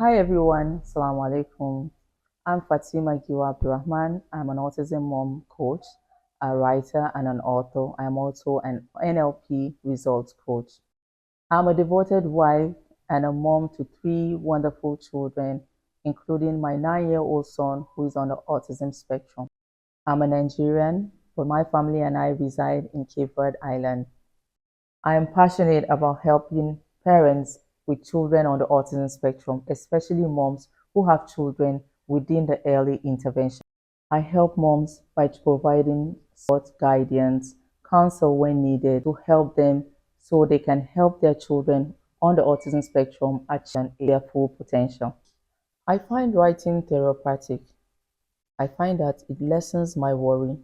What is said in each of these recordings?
Hi everyone, Assalamu alaikum. I'm Fatty Giwa Abdulrahman. I'm an Autism Mom Coach, a writer, and an author. I'm also an NLP results coach. I'm a devoted wife and a mom to three wonderful children, including my 9-year-old son who is on the autism spectrum. I'm a Nigerian, but my family and I reside in Cape Verde Island. I am passionate about helping parents with children on the autism spectrum, especially moms who have children within the early intervention. I help moms by providing support, guidance, counsel when needed to help them so they can help their children on the autism spectrum achieve their full potential. I find writing therapeutic. I find that it lessens my worry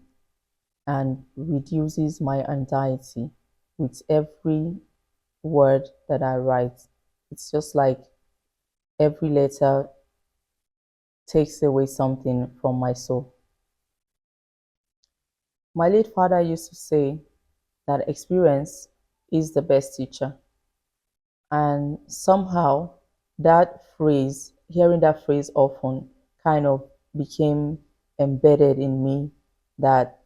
and reduces my anxiety with every word that I write. It's just like every letter takes away something from my soul. My late father used to say that experience is the best teacher. And somehow hearing that phrase often kind of became embedded in me that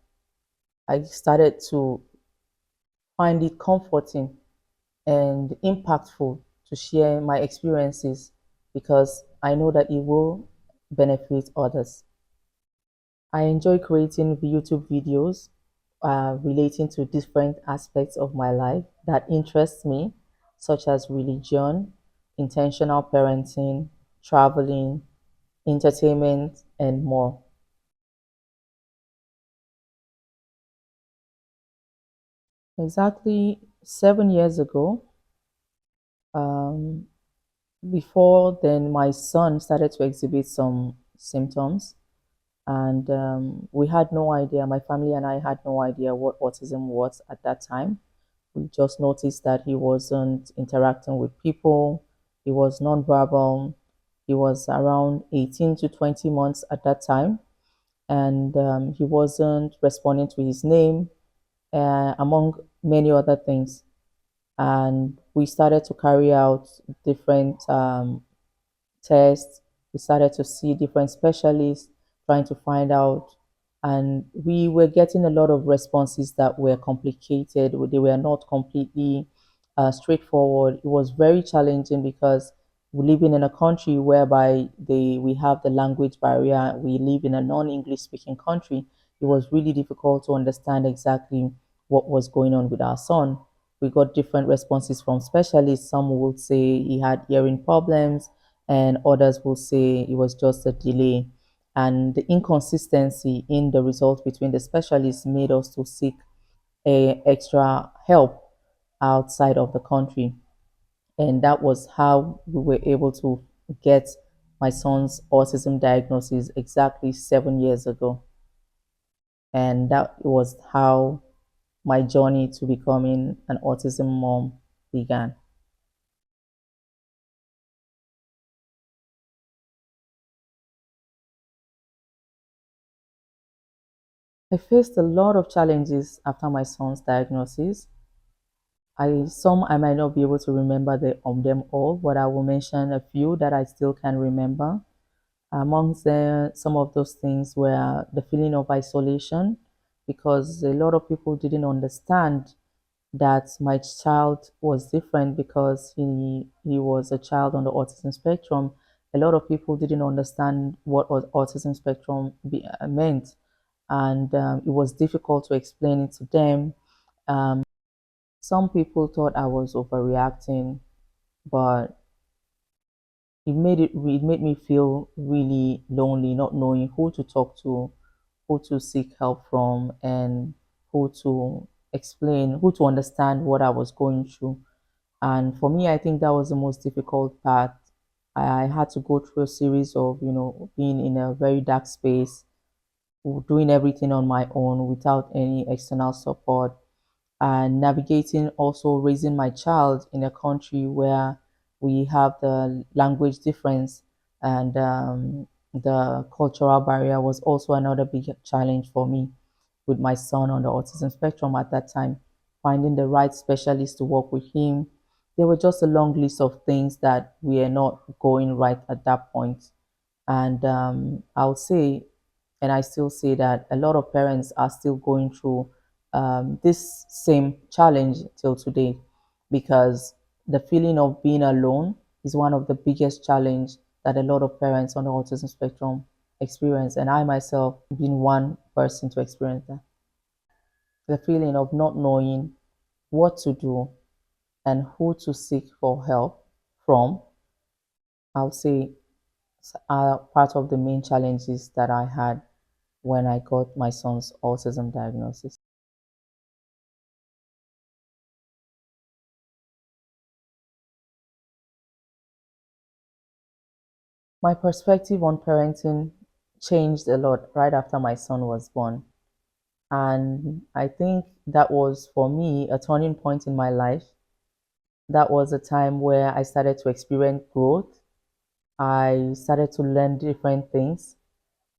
I started to find it comforting and impactful to share my experiences because I know that it will benefit others. I enjoy creating YouTube videos relating to different aspects of my life that interest me, such as religion, intentional parenting, traveling, entertainment, and more. Exactly 7 years ago, um, before then, my son started to exhibit some symptoms, and we had no idea. My family and I had no idea what autism was at that time. We just noticed that he wasn't interacting with people, he was nonverbal, he was around 18 to 20 months at that time, and he wasn't responding to his name, among many other things. And we started to carry out different tests. We started to see different specialists trying to find out. And we were getting a lot of responses that were complicated. They were not completely straightforward. It was very challenging because we live in a country whereby we have the language barrier. We live in a non-English speaking country. It was really difficult to understand exactly what was going on with our son. We got different responses from specialists. Some would say he had hearing problems, and others will say it was just a delay. And the inconsistency in the results between the specialists made us to seek extra help outside of the country. And that was how we were able to get my son's autism diagnosis exactly 7 years ago. And that was how my journey to becoming an autism mom began. I faced a lot of challenges after my son's diagnosis. I might not be able to remember them all, but I will mention a few that I still can remember. Amongst some of those things were the feeling of isolation, because a lot of people didn't understand that my child was different because he was a child on the autism spectrum. A lot of people didn't understand what autism spectrum meant, and it was difficult to explain it to them. Some people thought I was overreacting, but it made me feel really lonely, not knowing who to talk to, who to seek help from, and who to understand what I was going through. And for me, I think that was the most difficult part. I had to go through a series of, being in a very dark space, doing everything on my own without any external support, and navigating also raising my child in a country where we have the language difference, and the cultural barrier was also another big challenge for me with my son on the autism spectrum at that time. Finding the right specialist to work with him, there were just a long list of things that we are not going right at that point. And I'll say, and I still say that a lot of parents are still going through this same challenge till today, because the feeling of being alone is one of the biggest challenge that a lot of parents on the autism spectrum experience. And I myself been one person to experience that. The feeling of not knowing what to do and who to seek for help from, I'll say, are part of the main challenges that I had when I got my son's autism diagnosis. My perspective on parenting changed a lot right after my son was born. And I think that was, for me, a turning point in my life. That was a time where I started to experience growth. I started to learn different things.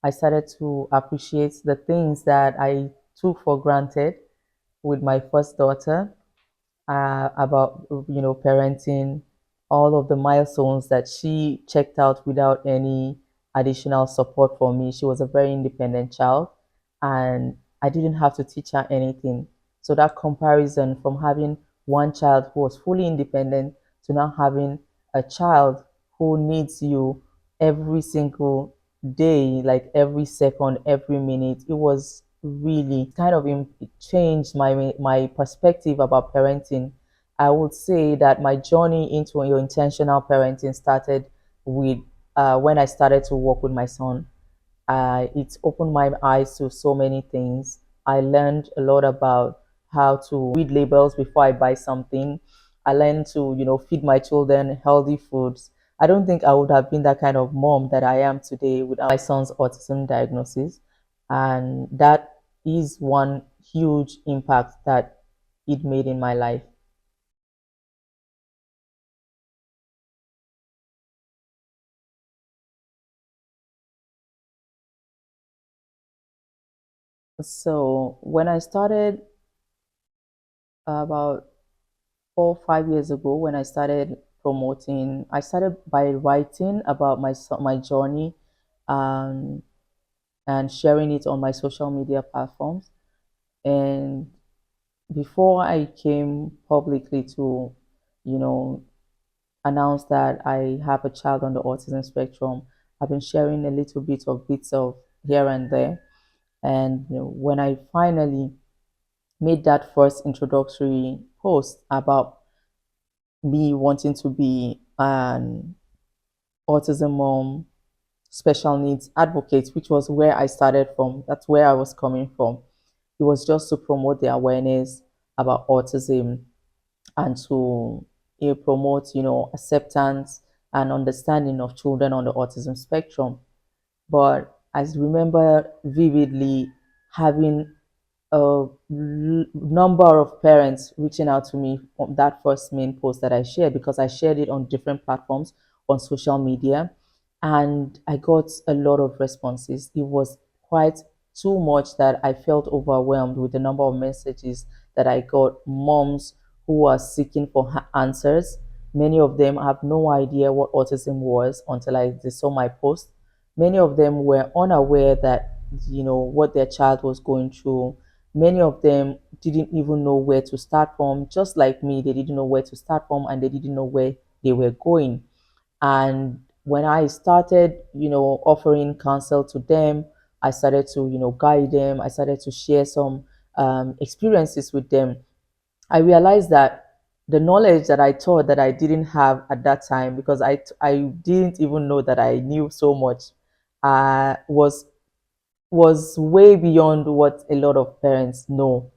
I started to appreciate the things that I took for granted with my first daughter, about parenting, all of the milestones that she checked out without any additional support from me. She was a very independent child, and I didn't have to teach her anything. So that comparison from having one child who was fully independent to now having a child who needs you every single day, like every second, every minute, it was really kind of it changed my perspective about parenting. I would say that my journey into your intentional parenting started with when I started to work with my son. It opened my eyes to so many things. I learned a lot about how to read labels before I buy something. I learned to, feed my children healthy foods. I don't think I would have been that kind of mom that I am today without my son's autism diagnosis. And that is one huge impact that it made in my life. So when I started about 4 or 5 years ago, when I started promoting, I started by writing about my journey, um, and sharing it on my social media platforms. And before I came publicly to, you know, announce that I have a child on the autism spectrum, I've been sharing a little bits of here and there. And when I finally made that first introductory post about me wanting to be an autism mom, special needs advocate, which was where I started from. That's where I was coming from. It was just to promote the awareness about autism and to promote, acceptance and understanding of children on the autism spectrum. But I remember vividly having a number of parents reaching out to me on that first main post that I shared, because I shared it on different platforms on social media, and I got a lot of responses. It was quite too much that I felt overwhelmed with the number of messages that I got. Moms who are seeking for answers. Many of them have no idea what autism was until they saw my post. Many of them were unaware that what their child was going through. Many of them didn't even know where to start from. Just like me, they didn't know where to start from, and they didn't know where they were going. And when I started, offering counsel to them, I started to, guide them. I started to share some experiences with them. I realized that the knowledge that I thought that I didn't have at that time, because I didn't even know that I knew so much, was way beyond what a lot of parents know.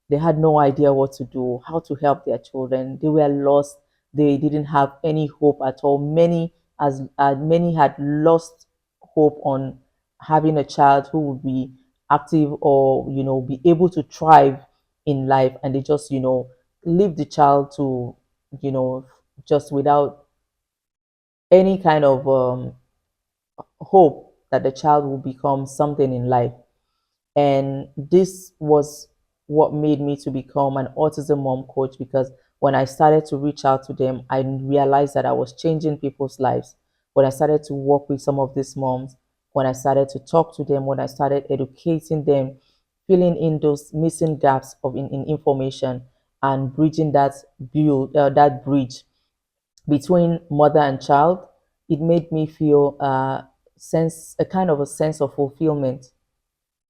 They had no idea what to do, how to help their children. They were lost. They didn't have any hope at all. Many had lost hope on having a child who would be active, or be able to thrive in life, and they just leave the child to you know just without any kind of hope that the child will become something in life. And this was what made me to become an autism mom coach, because when I started to reach out to them, I realized that I was changing people's lives. When I started to work with some of these moms, when I started to talk to them, when I started educating them, filling in those missing gaps in information and bridging that bridge between mother and child, it made me feel a kind of a sense of fulfillment.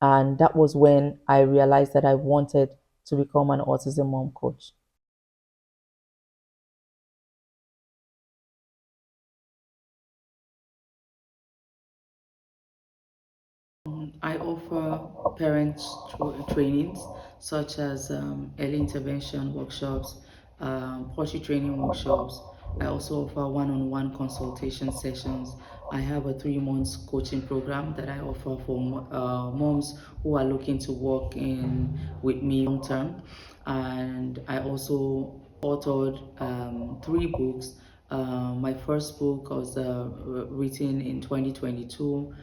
And that was when I realized that I wanted to become an autism mom coach. I offer trainings such as early intervention workshops, potty training workshops. I also offer one-on-one consultation sessions. I have a 3 months coaching program that I offer for moms who are looking to work in with me long term. And I also authored 3 books. My first book was written in 2022,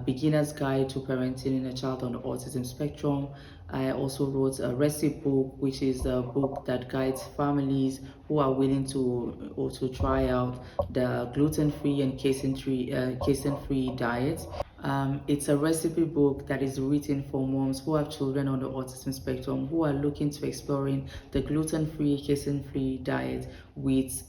Beginner's Guide to Parenting in a Child on the Autism Spectrum. I also wrote a recipe book, which is a book that guides families who are willing to also try out the gluten-free and casein-free diet. It's a recipe book that is written for moms who have children on the autism spectrum who are looking to exploring the gluten-free, casein-free diet with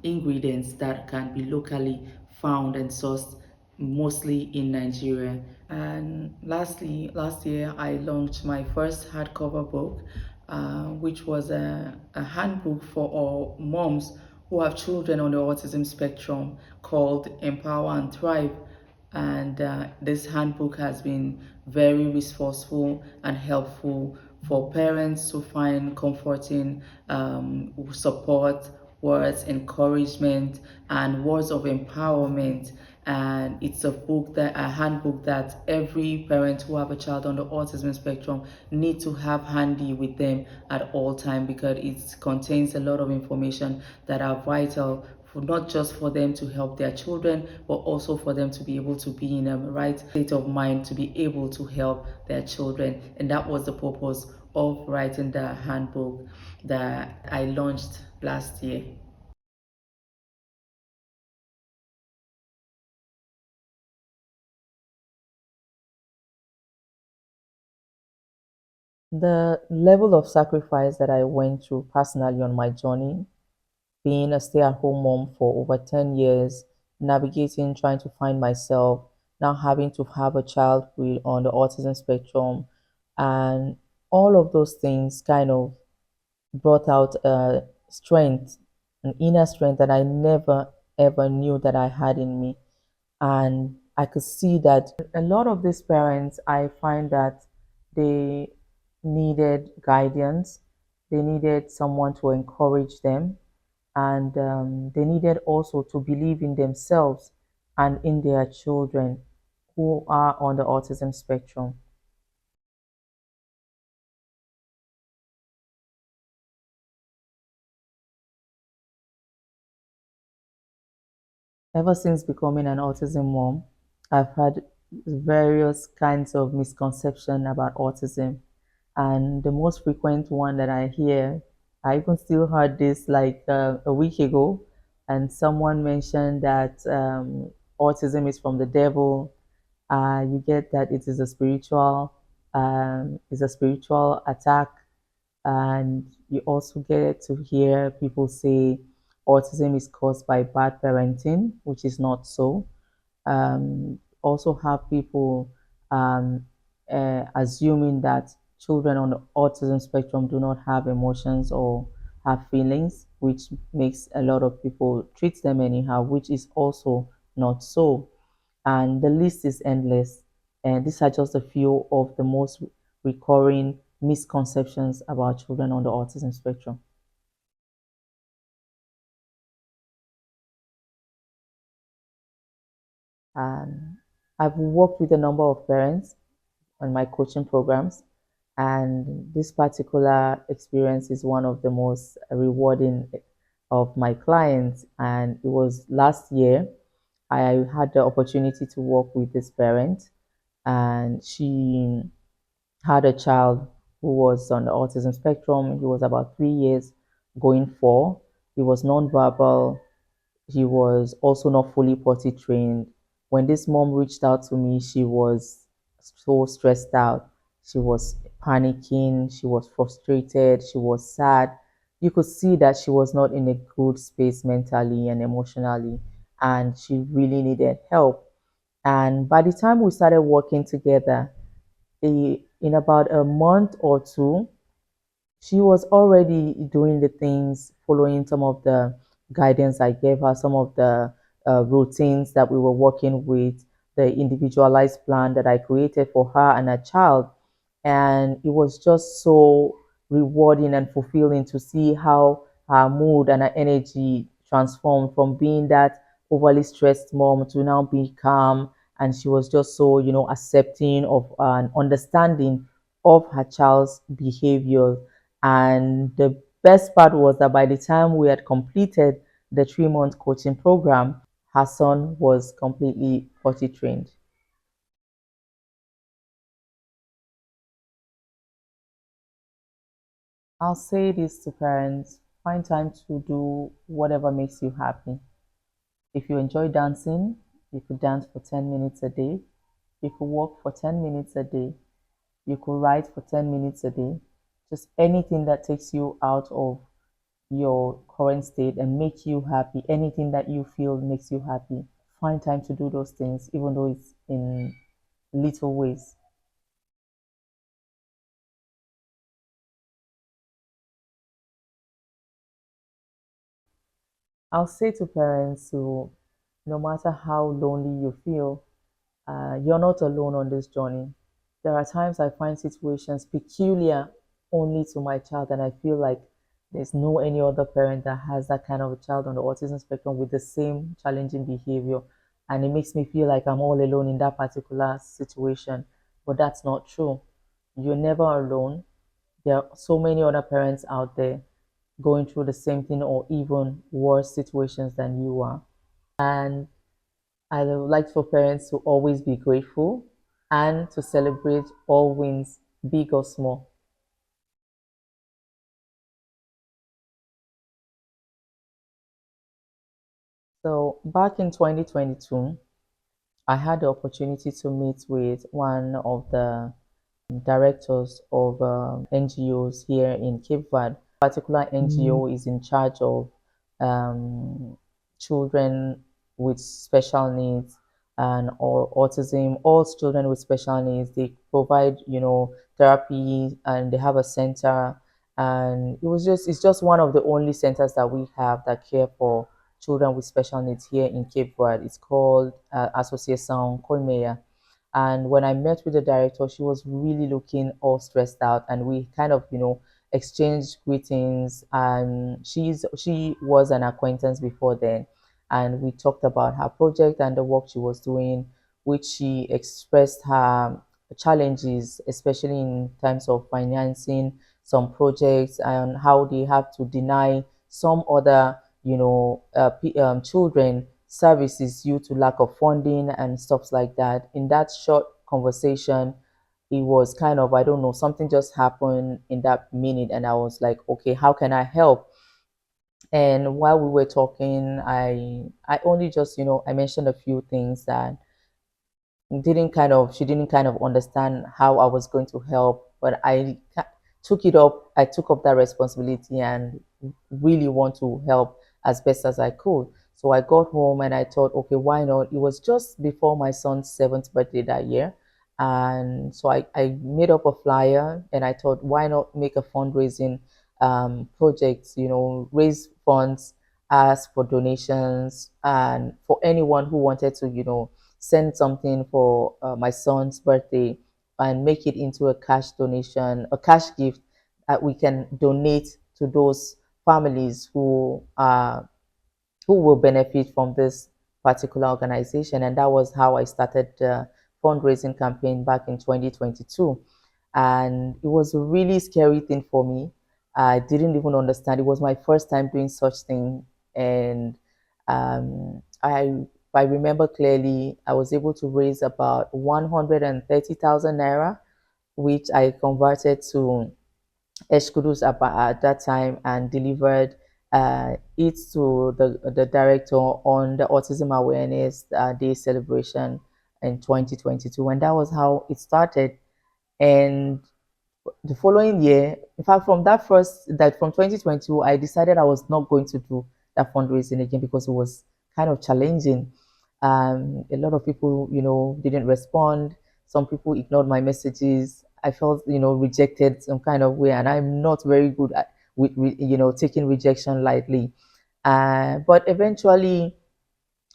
ingredients that can be locally found and sourced mostly in Nigeria. And lastly, last year I launched my first hardcover book, which was a handbook for all moms who have children on the autism spectrum called Empower and Thrive. And this handbook has been very resourceful and helpful for parents to find comforting support, words, encouragement, and words of empowerment. And it's a handbook that every parent who have a child on the autism spectrum need to have handy with them at all time, because it contains a lot of information that are vital for not just for them to help their children, but also for them to be able to be in a right state of mind to be able to help their children. And that was the purpose of writing the handbook that I launched last year. The level of sacrifice that I went through personally on my journey, being a stay-at-home mom for over 10 years, navigating, trying to find myself, now having to have a child with on the autism spectrum, and all of those things kind of brought out a strength, an inner strength that I never ever knew that I had in me. And I could see that a lot of these parents, I find that they needed guidance, they needed someone to encourage them, and they needed also to believe in themselves and in their children who are on the autism spectrum. Ever since becoming an autism mom, I've had various kinds of misconception about autism. And the most frequent one that I hear, I even still heard this like a week ago, and someone mentioned that autism is from the devil. You get that it is a spiritual attack, and you also get to hear people say autism is caused by bad parenting, which is not so. Also have people assuming that children on the autism spectrum do not have emotions or have feelings, which makes a lot of people treat them anyhow, which is also not so. And the list is endless. And these are just a few of the most recurring misconceptions about children on the autism spectrum. And I've worked with a number of parents on my coaching programs, and this particular experience is one of the most rewarding of my clients. And it was last year I had the opportunity to work with this parent, and she had a child who was on the autism spectrum. He was about 3 years, going 4. He was nonverbal. He was also not fully potty trained. When this mom reached out to me, she was so stressed out. She was panicking. She was frustrated. She was sad. You could see that she was not in a good space mentally and emotionally, and she really needed help. And by the time we started working together, in about a month or two, she was already doing the things, following some of the guidance I gave her, some of the routines that we were working with, the individualized plan that I created for her and her child. And it was just so rewarding and fulfilling to see how her mood and her energy transformed from being that overly stressed mom to now be calm. And she was just so, accepting of and understanding of her child's behavior. And the best part was that by the time we had completed the 3-month coaching program, her son was completely potty trained. I'll say this to parents: find time to do whatever makes you happy. If you enjoy dancing, you could dance for 10 minutes a day. You could walk for 10 minutes a day. You could write for 10 minutes a day. Just anything that takes you out of your current state and make you happy, anything that you feel makes you happy. Find time to do those things, even though it's in little ways. I'll say to parents who, no matter how lonely you feel, you're not alone on this journey. There are times I find situations peculiar only to my child, and I feel like there's no any other parent that has that kind of a child on the autism spectrum with the same challenging behavior. And it makes me feel like I'm all alone in that particular situation. But that's not true. You're never alone. There are so many other parents out there going through the same thing or even worse situations than you are. And I would like for parents to always be grateful and to celebrate all wins, big or small. So back in 2022, I had the opportunity to meet with one of the directors of NGOs here in Cape Verde. Particular NGO is in charge of um, children with special needs and or autism. All children with special needs, they provide therapy, and they have a center. And it's just one of the only centers that we have that care for children with special needs here in Cape Verde. It's called Association Colmeia. And when I met with the director, she was really looking all stressed out, and we kind of, exchanged greetings. And she was an acquaintance before then, and we talked about her project and the work she was doing, which she expressed her challenges, especially in terms of financing some projects and how they have to deny some other, children services due to lack of funding and stuff like that. In that short conversation, it was kind of, I don't know, something just happened in that minute, and I was like, okay, how can I help? And while we were talking, I only just, I mentioned a few things that didn't kind of she didn't kind of understand how I was going to help, but I took up that responsibility and really want to help as best as I could. So I got home and I thought, okay, why not? It was just before my son's 7th birthday that year. And so I made up a flyer, and I thought, why not make a fundraising project, raise funds, ask for donations, and for anyone who wanted to, send something for my son's birthday, and make it into a cash donation, a cash gift that we can donate to those families who will benefit from this particular organization. And that was how I started the fundraising campaign back in 2022. And it was a really scary thing for me. I didn't even understand. It was my first time doing such thing. And I remember clearly, I was able to raise about 130,000 naira, which I converted to Eshkudus at that time and delivered it to the director on the Autism Awareness Day celebration in 2022. And that was how it started. And the following year, in fact, from 2022, I decided I was not going to do that fundraising again because it was kind of challenging. A lot of people, didn't respond. Some people ignored my messages. I felt, rejected some kind of way, and I'm not very good at taking rejection lightly. But eventually,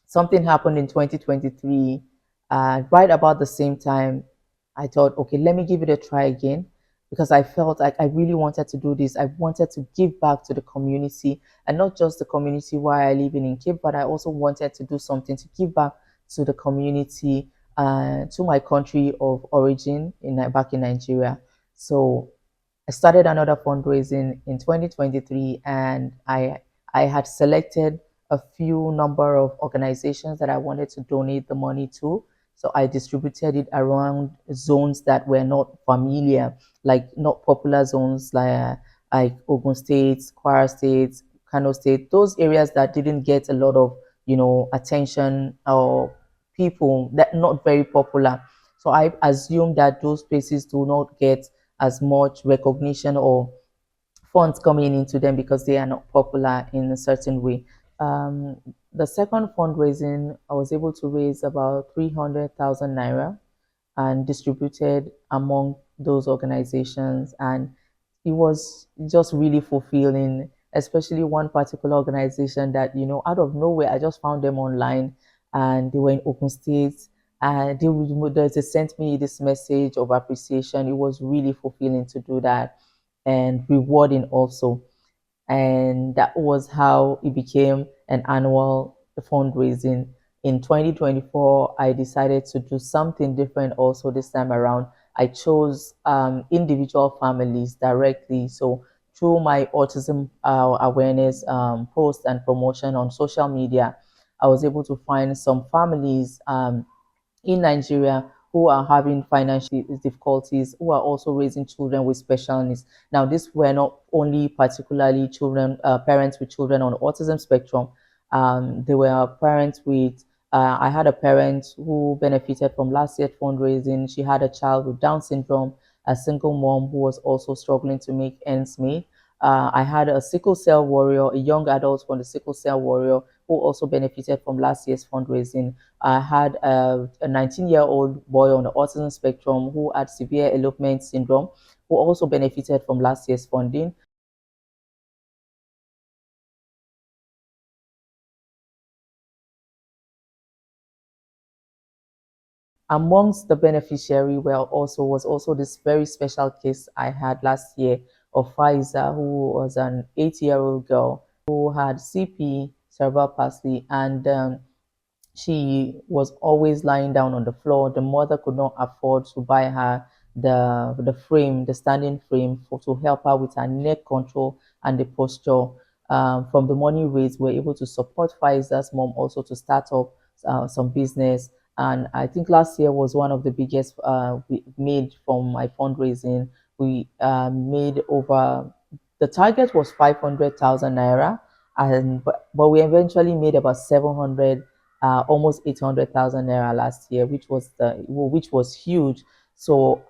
something happened in 2023. Right about the same time, I thought, okay, let me give it a try again because I felt like I really wanted to do this. I wanted to give back to the community, and not just the community where I live in Cape, but I also wanted to do something to give back to the community, to my country of origin back in Nigeria. So I started another fundraising in 2023, and I had selected a few number of organizations that I wanted to donate the money to. So I distributed it around zones that were not familiar, like not popular zones like Ogun State, Kwara State, Kano State, those areas that didn't get a lot of attention or people that not very popular. So I assume that those places do not get as much recognition or funds coming into them because they are not popular in a certain way. Um, the second fundraising, I was able to raise about 300,000 naira and distributed among those organizations. And it was just really fulfilling, especially one particular organization that, out of nowhere, I just found them online and they were in Open State. And they sent me this message of appreciation. It was really fulfilling to do that and rewarding also. And that was how it became an annual fundraising. In 2024, I decided to do something different also this time around. I chose individual families directly. So through my autism awareness post and promotion on social media, I was able to find some families in Nigeria who are having financial difficulties, who are also raising children with special needs. Now, these were not only particularly children, parents with children on the autism spectrum. They were parents with. I had a parent who benefited from last year's fundraising. She had a child with Down syndrome, a single mom who was also struggling to make ends meet. I had a sickle cell warrior, a young adult from the sickle cell warrior who also benefited from last year's fundraising. I had a 19-year-old boy on the autism spectrum who had severe elopement syndrome, who also benefited from last year's funding. Amongst the beneficiary was also this very special case I had last year of Pfizer, who was an 8-year-old girl who had CP, cerebral palsy, and she was always lying down on the floor. The mother could not afford to buy her the standing frame to help her with her neck control and the posture. From the money raised, we're able to support Pfizer's mom also to start up some business. And I think last year was one of the biggest we made from my fundraising. We made over the target was 500,000 naira, and but we eventually made about 700 almost 800,000 naira last year, which was huge. So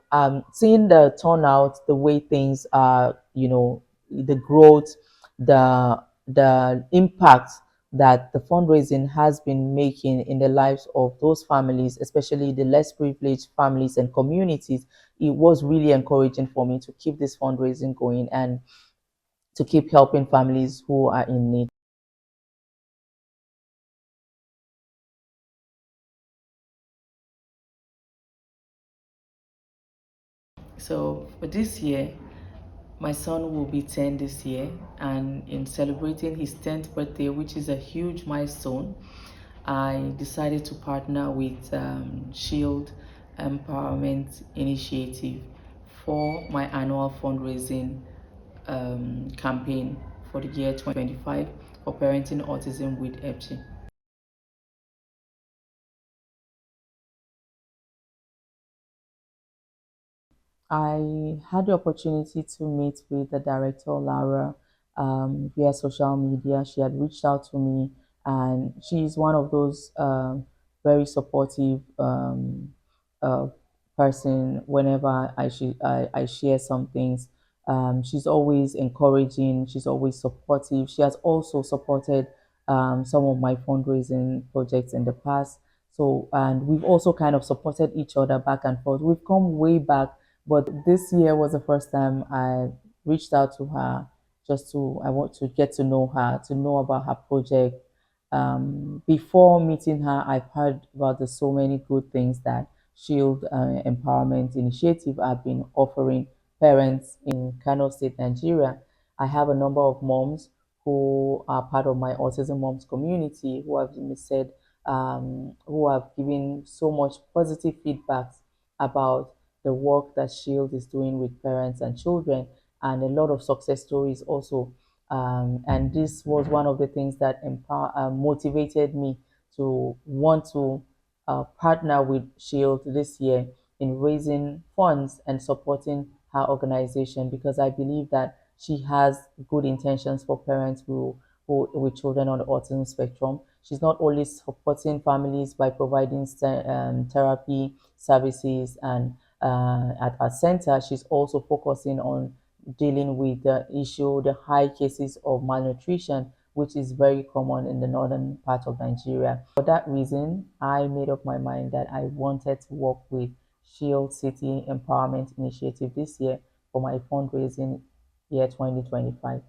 seeing the turnout, the way things are, the growth, the impact that the fundraising has been making in the lives of those families, especially the less privileged families and communities, it was really encouraging for me to keep this fundraising going and to keep helping families who are in need. So for this year, my son will be 10 this year, and in celebrating his 10th birthday, which is a huge milestone, I decided to partner with Shield Empowerment Initiative for my annual fundraising campaign for the year 2025 for parenting autism with FG. I had the opportunity to meet with the director, Lara, via social media. She had reached out to me, and she's one of those very supportive uh, person. Whenever I share some things, she's always encouraging, she's always supportive. She has also supported some of my fundraising projects in the past. So, and we've also kind of supported each other back and forth. We've come way back, but this year was the first time I reached out to her just to, I want to get to know her, to know about her project. Before meeting her, I've heard about the so many good things that Shield Empowerment Initiative have been offering parents in Kano State, Nigeria. I have a number of moms who are part of my Autism Moms community who have said, who have given so much positive feedbacks about the work that Shield is doing with parents and children, and a lot of success stories also. And this was one of the things that motivated me to want to partner with Shield this year in raising funds and supporting her organization, because I believe that she has good intentions for parents who with children on the autism spectrum. She's not only supporting families by providing therapy services and at our center, she's also focusing on dealing with the issue, the high cases of malnutrition, which is very common in the northern part of Nigeria. For that reason, I made up my mind that I wanted to work with Shield City Empowerment Initiative this year for my fundraising year 2025.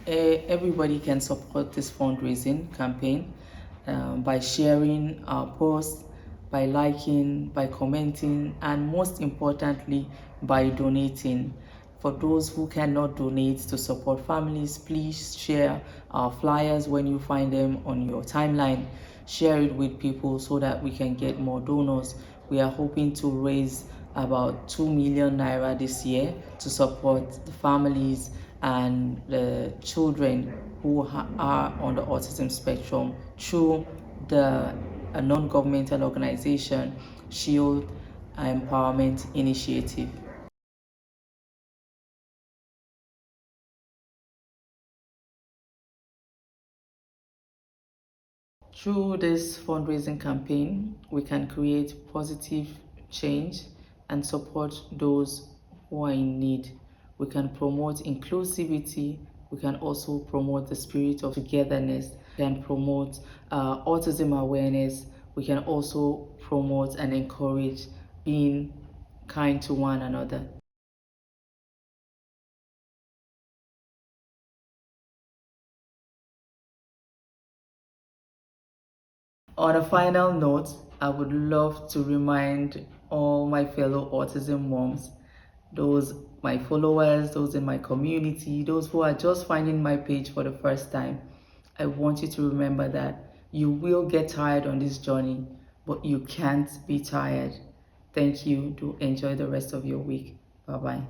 Everybody can support this fundraising campaign by sharing our posts, by liking, by commenting, and most importantly, by donating. For those who cannot donate to support families, please share our flyers when you find them on your timeline. Share it with people so that we can get more donors. We are hoping to raise about 2 million naira this year to support the families and the children who are on the autism spectrum through the a non-governmental organization, Shield Empowerment Initiative. Through this fundraising campaign, we can create positive change and support those who are in need. We can promote inclusivity. We can also promote the spirit of togetherness. We can promote autism awareness. We can also promote and encourage being kind to one another. On a final note, I would love to remind all my fellow autism moms, those my followers, those in my community, those who are just finding my page for the first time. I want you to remember that you will get tired on this journey, but you can't be tired. Thank you. Do enjoy the rest of your week. Bye bye.